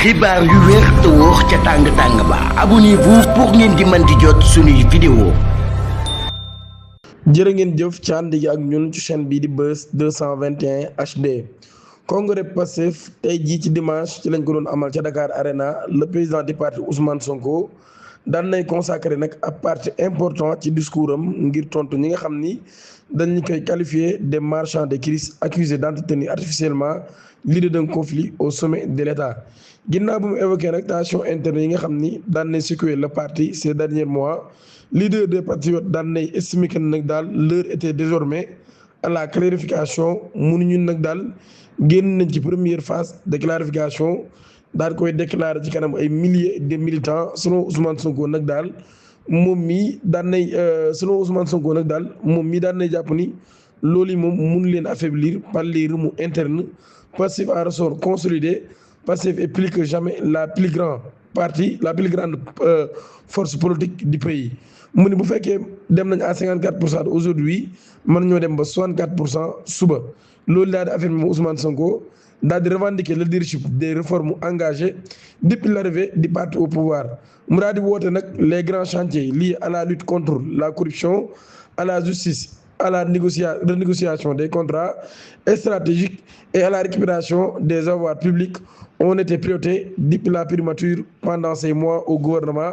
xibaar yu wér te wóor ca tàng-tàng ba abonnez-vous pour ngeen di mën di jot suñuy vidéo. jërë ngeen jëf ci ànd gi ak ñun ci chaîne bii di Buzz 221 HD. congrès Pastef tey jii ci dimanche ci lañ ko doon amal ca Dakar Arena le président du parti Ousmane Sonko daan nay consacré nag ab partie important ci discours am ngir tontu ñi nga xam ni dañu koy qualifier des marchands de crise accusés d'entretenir artificiellement l'idée d'un conflit au sommet de l'État. ginnaaw bu mu évoqué nag tension interne yi nga xam ni daan nay secouer le parti ces derniers mois leader des patriotes daan nay estimé que nag daal l'heure était désormais à la clarification mënuñu nag daal génn nañ ci première phase de clarification daal koy déclarer ci kanam ay milliers de militants selon Ousmane Sonko nag daal moom mii daan nay moom mii daan nay jàpp ni loolu yi moom mun leen affaiblir par les remous internes. Pastef en ressort consolidé. Pastef est plus que jamais la plus grande force politique du pays. mu ni bu fekkee dem nañ à 54% aujourd'hui mën ñoo dem ba 64% suba loolu daal di affirmé Ousmane Sonko daal di revendiquer le leadership des réformes engagées depuis l'arrivée du parti au pouvoir mu daal di woote nag les grands chantiers liés à la lutte contre la corruption, à la justice, à la renégociation des contrats stratégiques et à la récupération des avoirs publics ont été pilotés depuis la primature pendant ces mois au gouvernement.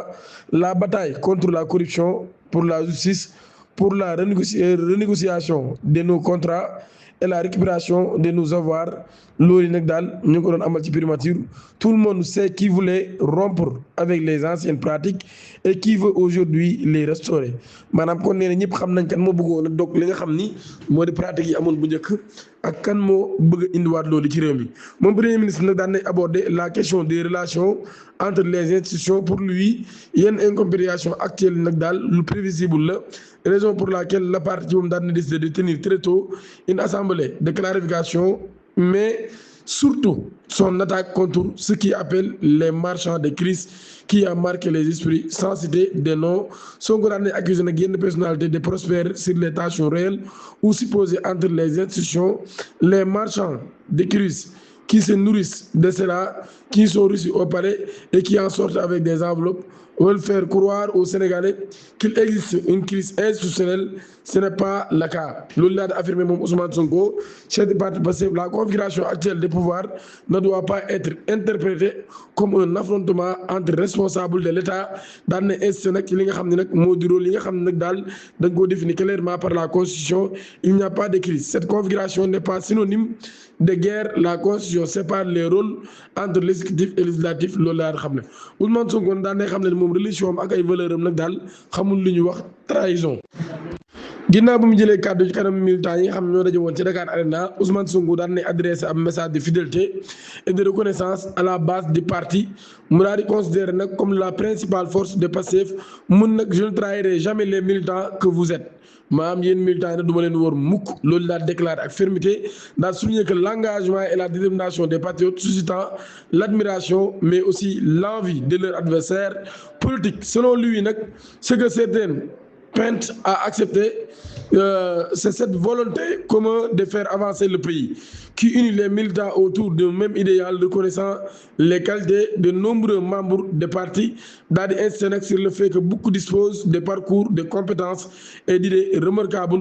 La bataille contre la corruption, pour la justice, pour la renégociation de nos contrats et la récupération de nos avoirs loolu nag daal ñu ngi ko doon amal ci primature. Tout le monde sait qui voulait rompre avec les anciennes pratiques et qui veut aujourd'hui les restaurer maanaam kon nee na ñëpp xam nañ kan moo bëggoon a dog li nga xam ni moo di pratique yi amoon bu njëkk ak kan moo bëgg a indiwaat loolu ci réew mi. moom premier ministre nag daan nay aborder la question des relations entre les institutions. Pour lui yenn incompréhension actuelle nag daal lu prévisible la, raison pour laquelle le parti moom daan na décider de tenir très tôt une assemblée de clarification, mais surtout son attaque contre ce qui appelle les marchands de crise qui a marqué les esprits sans citer des noms. Sonko daan nay accusé nag yenn personnalité de prospérer sur les tensions réelles ou supposées entre les institutions. Les marchands de crise qui se nourrissent de cela, qui sont reçus au palais et qui en sortent avec des enveloppes, veulent faire croire aux Sénégalais qu'il existe une crise institutionnelle. Ce n'est pas le cas. Loolu laa di affirmé moom Ousmane Sonko, chef du parti Pastef. La configuration actuelle des pouvoirs ne doit pas être interprétée comme un affrontement entre responsables de l'État. daan na insisté nag ci li nga xam ne nag moo di rôle yi nga xam ne nag daal dañ koo défini clairement par la Constitution. Il n'y a pas de crise. Cette configuration n'est pas synonyme de guerre. La Constitution sépare les rôles entre l'exécutif et le législatif. Loolu laa di xam ne Ousmane Sonko daan nay xam ne moom religion am ak ay valeur am nag daal xamul lu ñuy wax trahison. ginnaaw bu mu jëlee kàddu ci kanam militants yi nga xam ñoo daje woon ci Dakar Arena, Ousmane Sonko daan nay adressé un message de fidélité et de reconnaissance à la base du parti. mu daal di considérer nag comme la principale force de Pastef. mun nag je ne trahirai jamais les militants que vous êtes. maanaam yéen militants yi nag du ma leen wóor mukk. loolu daal déclaré ak fermeté daal souligner que l'engagement et la détermination des patriotes suscitant l'admiration mais aussi l'envie de leur adversaire politique. Selon lui nag ce que certains peinent à accepter, c'est cette volonté commune de faire avancer le pays qui unit les militants autour d'un même idéal, reconnaissant les qualités de nombreux membres des partis. daal di insister nag sur le fait que beaucoup disposent de parcours, de compétences et d'idées remarquables.